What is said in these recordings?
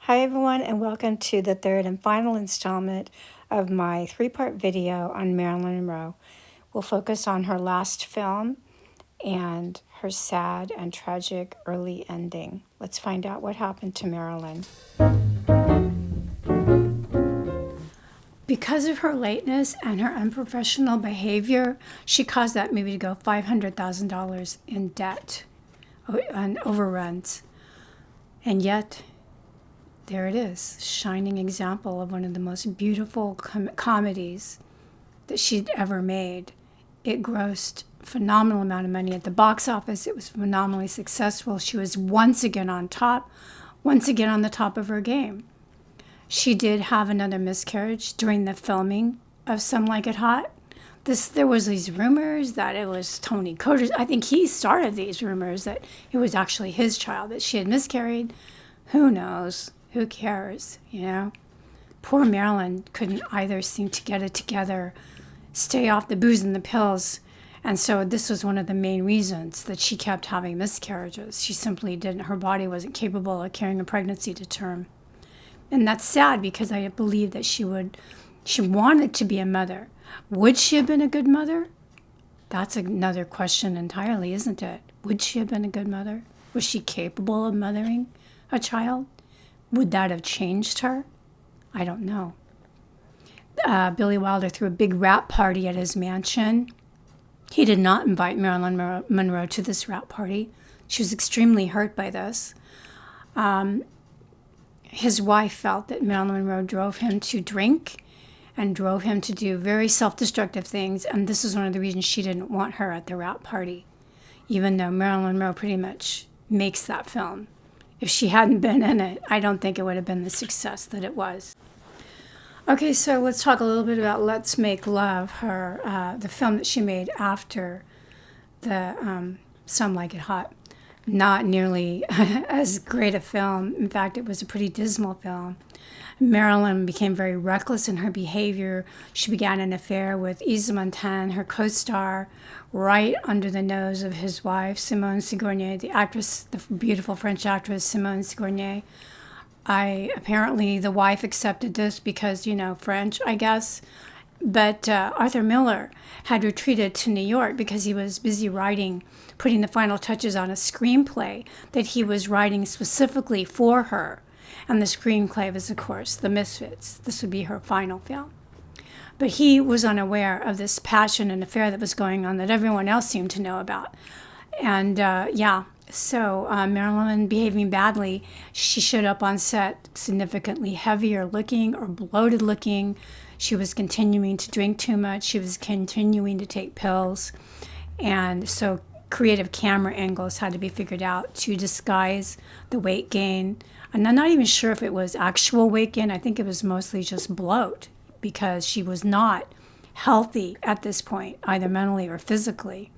Hi everyone, and welcome to the third and final installment of my three-part video on Marilyn Monroe. We'll focus on her last film and her sad and tragic early ending. Let's find out what happened to Marilyn. Because of her lateness and her unprofessional behavior, she caused that movie to go $500,000 in debt and overruns. And yet, there it is, shining example of one of the most beautiful comedies that she'd ever made. It grossed a phenomenal amount of money at the box office. It was phenomenally successful. She was once again on top, once again on the top of her game. She did have another miscarriage during the filming of Some Like It Hot. There was these rumors that it was Tony Coder's. I think he started these rumors that it was actually his child, that she had miscarried. Who knows? Who cares, you know? Poor Marilyn couldn't either seem to get it together, stay off the booze and the pills. And so this was one of the main reasons that she kept having miscarriages. She simply didn't, her body wasn't capable of carrying a pregnancy to term. And that's sad because I believe that she wanted to be a mother. Would she have been a good mother? That's another question entirely, isn't it? Would she have been a good mother? Was she capable of mothering a child? Would that have changed her? I don't know. Billy Wilder threw a big wrap party at his mansion. He did not invite Marilyn Monroe to this wrap party. She was extremely hurt by this. His wife felt that Marilyn Monroe drove him to drink and drove him to do very self-destructive things, and this is one of the reasons she didn't want her at the wrap party, even though Marilyn Monroe pretty much makes that film. If she hadn't been in it, I don't think it would have been the success that it was. Okay, so let's talk a little bit about Let's Make Love, the film that she made after the Some Like It Hot. Not nearly as great a film. In fact, it was a pretty dismal film. Marilyn became very reckless in her behavior. She began an affair with Isa Montan, her co-star, right under the nose of his wife, Simone Signoret, the actress, the beautiful French actress Simone Signoret. Apparently the wife accepted this because, French, I guess. But Arthur Miller had retreated to New York because he was busy putting the final touches on a screenplay that he was writing specifically for her. And the screenplay was, of course, The Misfits. This would be her final film. But he was unaware of this passion and affair that was going on that everyone else seemed to know about. And so Marilyn behaving badly, she showed up on set significantly heavier looking or bloated looking. She was continuing to drink too much. She was continuing to take pills. And so creative camera angles had to be figured out to disguise the weight gain. And I'm not even sure if it was actual weight gain. I think it was mostly just bloat because she was not healthy at this point, either mentally or physically.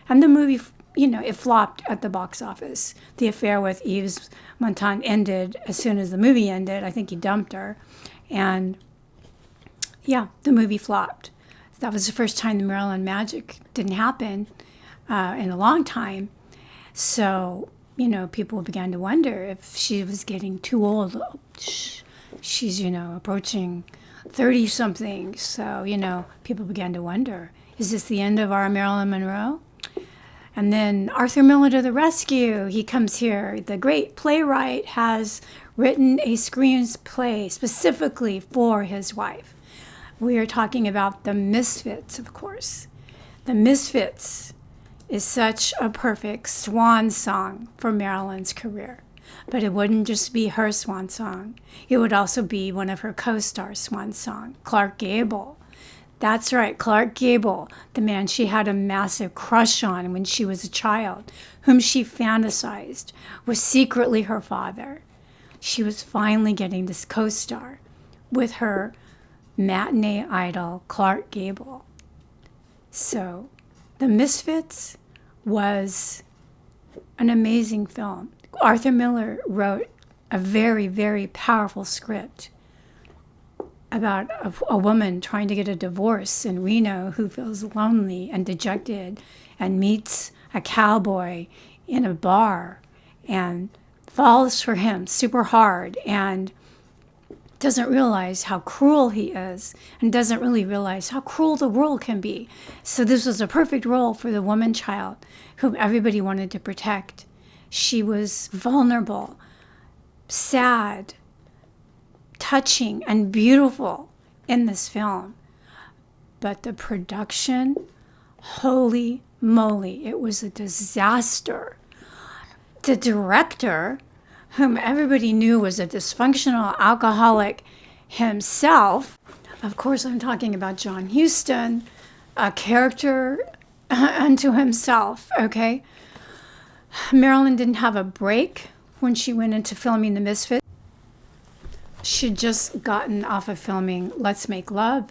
And the movie, it flopped at the box office. The affair with Yves Montand ended as soon as the movie ended. I think he dumped her. And the movie flopped. That was the first time the Marilyn magic didn't happen in a long time. So, people began to wonder if she was getting too old. She's, approaching 30-something. So, people began to wonder, is this the end of our Marilyn Monroe? And then Arthur Miller to the rescue. He comes here. The great playwright has written a screenplay specifically for his wife. We are talking about The Misfits, of course. The Misfits is such a perfect swan song for Marilyn's career. But it wouldn't just be her swan song. It would also be one of her co-stars' swan song, Clark Gable. That's right, Clark Gable, the man she had a massive crush on when she was a child, whom she fantasized was secretly her father. She was finally getting this co-star with her matinee idol, Clark Gable. So, The Misfits was an amazing film. Arthur Miller wrote a very, very powerful script about a woman trying to get a divorce in Reno who feels lonely and dejected and meets a cowboy in a bar and falls for him super hard and doesn't realize how cruel he is and doesn't really realize how cruel the world can be. So this was a perfect role for the woman child whom everybody wanted to protect. She was vulnerable, sad, touching, and beautiful in this film. But the production, holy moly, it was a disaster. The director, whom everybody knew was a dysfunctional alcoholic himself, of course I'm talking about John Huston, a character unto himself, okay? Marilyn didn't have a break when she went into filming The Misfits. She'd just gotten off of filming Let's Make Love.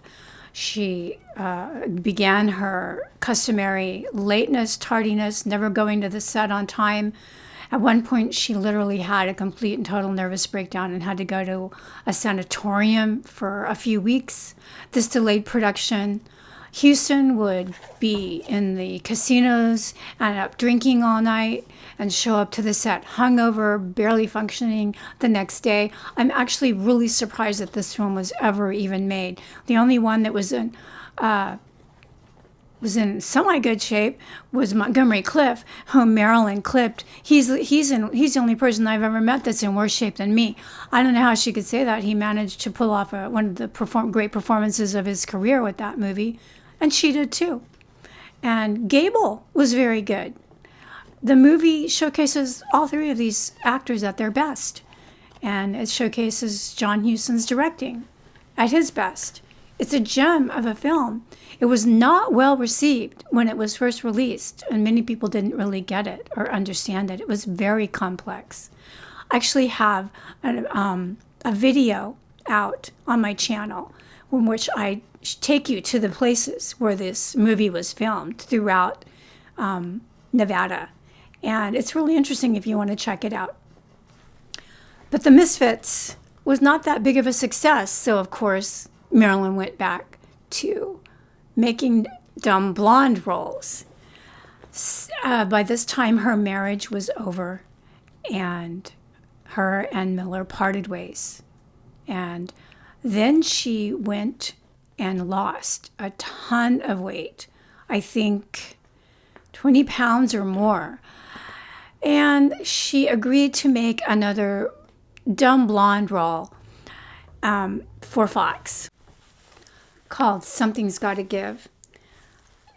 She began her customary lateness, tardiness, never going to the set on time. At one point, she literally had a complete and total nervous breakdown and had to go to a sanatorium for a few weeks. This delayed production. Huston would be in the casinos and up drinking all night and show up to the set hungover, barely functioning the next day. I'm actually really surprised that this film was ever even made. The only one that was in semi-good shape was Montgomery Clift, whom Marilyn clipped. He's the only person I've ever met that's in worse shape than me. I don't know how she could say that. He managed to pull off one of the great performances of his career with that movie, and she did too. And Gable was very good. The movie showcases all three of these actors at their best, and it showcases John Huston's directing at his best. It's a gem of a film. It was not well received when it was first released, and many people didn't really get it or understand it. It was very complex. I actually have a video out on my channel in which I take you to the places where this movie was filmed throughout Nevada. And it's really interesting if you want to check it out. But The Misfits was not that big of a success, so of course Marilyn went back to making dumb blonde roles. By this time, her marriage was over, and her and Miller parted ways. And then she went and lost a ton of weight, I think 20 pounds or more. And she agreed to make another dumb blonde role for Fox called Something's Gotta Give.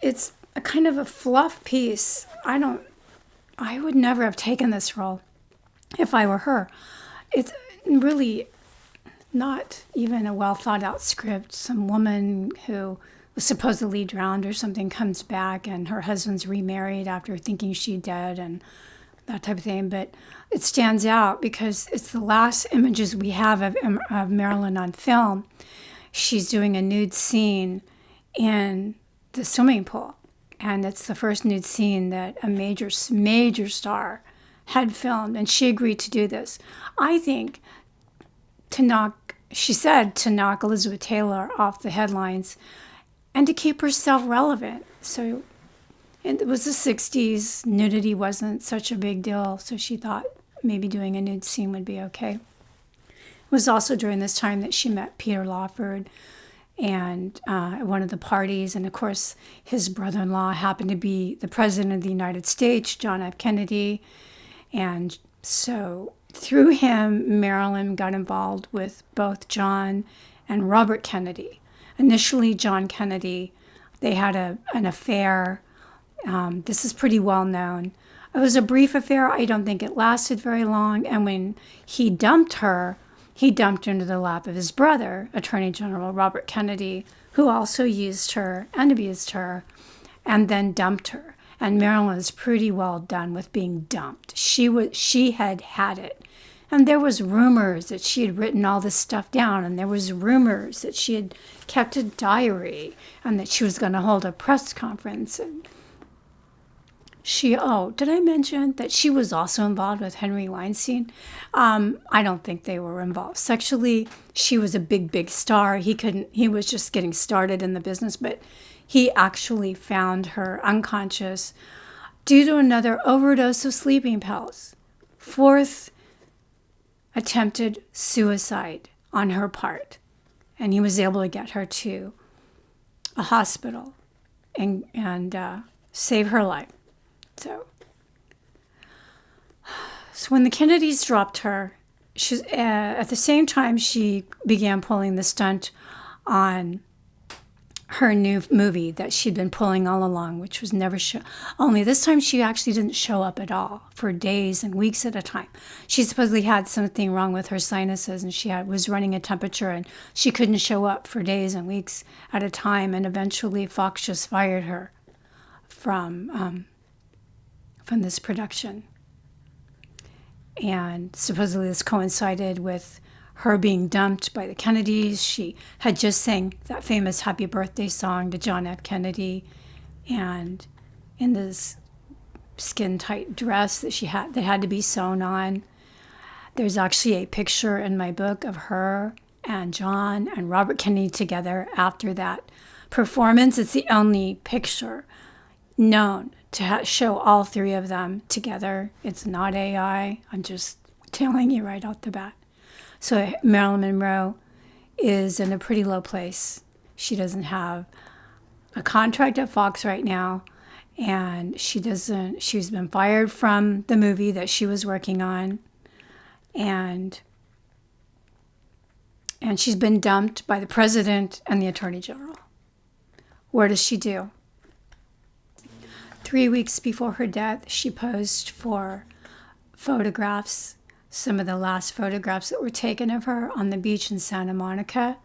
It's a kind of a fluff piece. I would never have taken this role if I were her. It's really not even a well thought out script. Some woman who was supposedly drowned or something comes back and her husband's remarried after thinking she's dead and that type of thing. But it stands out because it's the last images we have of Marilyn on film. She's doing a nude scene in the swimming pool. And it's the first nude scene that a major star had filmed. And she agreed to do this. I think she said to knock Elizabeth Taylor off the headlines and to keep herself relevant. So it was the 60s. Nudity wasn't such a big deal. So she thought maybe doing a nude scene would be okay. It was also during this time that she met Peter Lawford and at one of the parties. And of course, his brother-in-law happened to be the president of the United States, John F. Kennedy. And so through him, Marilyn got involved with both John and Robert Kennedy. Initially, John Kennedy, they had an affair. This is pretty well known. It was a brief affair. I don't think it lasted very long. And when he dumped her into the lap of his brother, Attorney General Robert Kennedy, who also used her and abused her, and then dumped her. And Marilyn was pretty well done with being dumped. She had it. And there was rumors that she had written all this stuff down, and there was rumors that she had kept a diary and that she was going to hold a press conference. And did I mention that she was also involved with Henry Weinstein? I don't think they were involved sexually. She was a big star. He was just getting started in the business, but he actually found her unconscious due to another overdose of sleeping pills. Fourth attempted suicide on her part. And he was able to get her to a hospital and save her life. So when the Kennedys dropped her, at the same time she began pulling the stunt on her new movie that she'd been pulling all along, which was never show. Only this time she actually didn't show up at all for days and weeks at a time. She supposedly had something wrong with her sinuses, and she was running a temperature, and she couldn't show up for days and weeks at a time. And eventually, Fox just fired her from this production. And supposedly this coincided with her being dumped by the Kennedys. She had just sang that famous Happy Birthday song to John F. Kennedy, and in this skin-tight dress that she had that had to be sewn on. There's actually a picture in my book of her and John and Robert Kennedy together after that performance. It's the only picture known to show all three of them together. It's not AI. I'm just telling you right off the bat. So Marilyn Monroe is in a pretty low place. She doesn't have a contract at Fox right now, and she's been fired from the movie that she was working on, and she's been dumped by the president and the attorney general. What does she do? 3 weeks before her death, she posed for photographs, some of the last photographs that were taken of her on the beach in Santa Monica,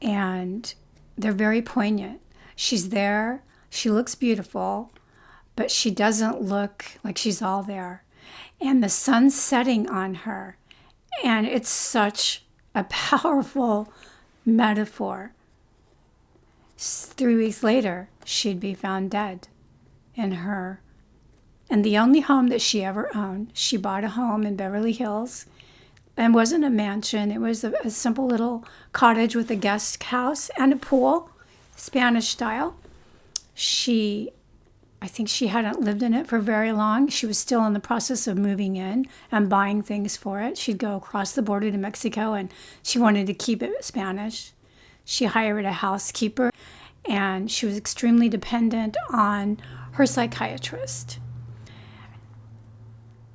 and they're very poignant. She's there, she looks beautiful, but she doesn't look like she's all there. And the sun's setting on her, and it's such a powerful metaphor. 3 weeks later, she'd be found dead in the only home that she ever owned. She bought a home in Beverly Hills, and wasn't a mansion. It was a simple little cottage with a guest house and a pool, Spanish style. I think she hadn't lived in it for very long. She was still in the process of moving in and buying things for it. She'd go across the border to Mexico, and she wanted to keep it Spanish. She hired a housekeeper, and she was extremely dependent on her psychiatrist.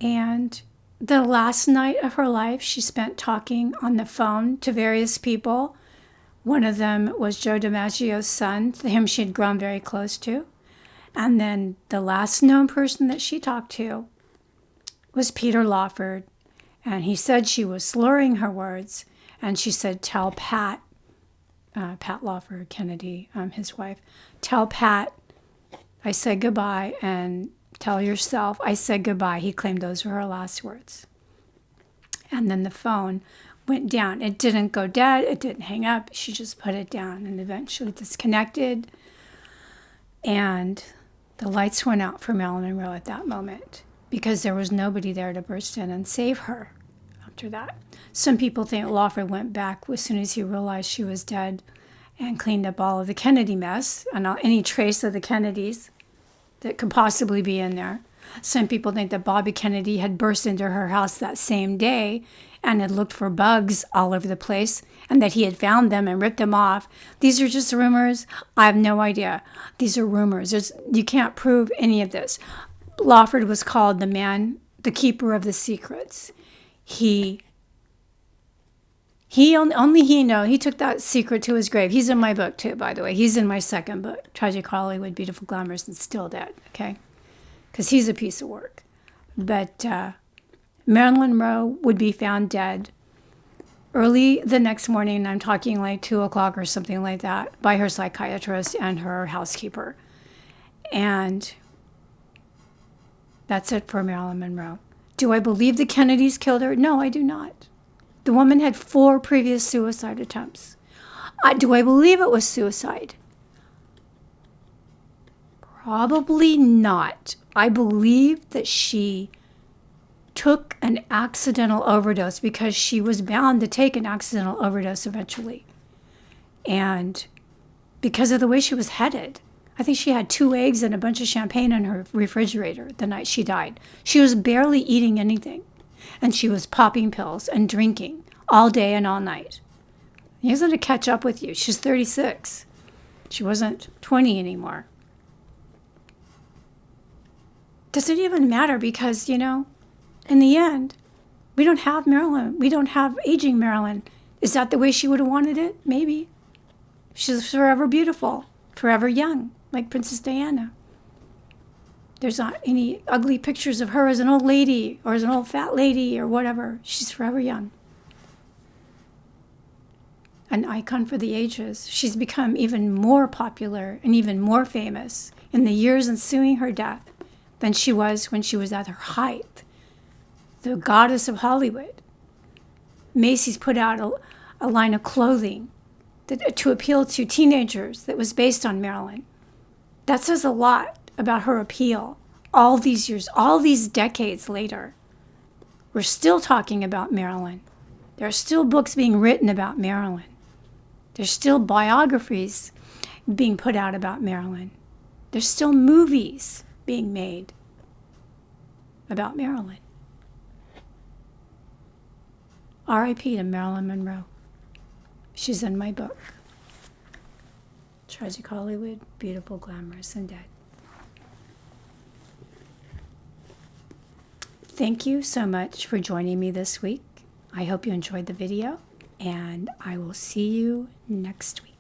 And the last night of her life, she spent talking on the phone to various people. One of them was Joe DiMaggio's son, to him she had grown very close to. And then the last known person that she talked to was Peter Lawford. And he said she was slurring her words. And she said, tell Pat Lawford Kennedy, his wife, tell Pat I said goodbye, and tell yourself I said goodbye. He claimed those were her last words. And then the phone went down. It didn't go dead. It didn't hang up. She just put it down and eventually disconnected. And the lights went out for Marilyn Monroe at that moment because there was nobody there to burst in and save her after that. Some people think Lawford went back as soon as he realized she was dead and cleaned up all of the Kennedy mess and any trace of the Kennedys that could possibly be in there. Some people think that Bobby Kennedy had burst into her house that same day and had looked for bugs all over the place, and that he had found them and ripped them off. These are just rumors. I have no idea. These are rumors. You can't prove any of this. Lawford was called the man, the keeper of the secrets. He only he knows. He took that secret to his grave. He's in my book too, by the way. He's in my second book, Tragic Hollywood, Beautiful, Glamorous, and Still Dead, okay? Because he's a piece of work. But Marilyn Monroe would be found dead early the next morning, and I'm talking like 2 o'clock or something like that, by her psychiatrist and her housekeeper. And that's it for Marilyn Monroe. Do I believe the Kennedys killed her? No, I do not. The woman had 4 previous suicide attempts. Do I believe it was suicide? Probably not. I believe that she took an accidental overdose because she was bound to take an accidental overdose eventually. And because of the way she was headed. I think she had 2 eggs and a bunch of champagne in her refrigerator the night she died. She was barely eating anything. and she was popping pills and drinking all day and all night. He was going to catch up with you. She's 36. She wasn't 20 anymore. Does it even matter? Because, in the end, we don't have Marilyn. We don't have aging Marilyn. Is that the way she would have wanted it? Maybe. She's forever beautiful, forever young, like Princess Diana. There's not any ugly pictures of her as an old lady or as an old fat lady or whatever. She's forever young. An icon for the ages. She's become even more popular and even more famous in the years ensuing her death than she was when she was at her height. The goddess of Hollywood. Macy's put out a line of clothing to appeal to teenagers that was based on Marilyn. That says a lot about her appeal. All these years, all these decades later, we're still talking about Marilyn. There are still books being written about Marilyn. There's still biographies being put out about Marilyn. There's still movies being made about Marilyn. R.I.P. to Marilyn Monroe. She's in my book. Tragic Hollywood, Beautiful, Glamorous, and Dead. Thank you so much for joining me this week. I hope you enjoyed the video, and I will see you next week.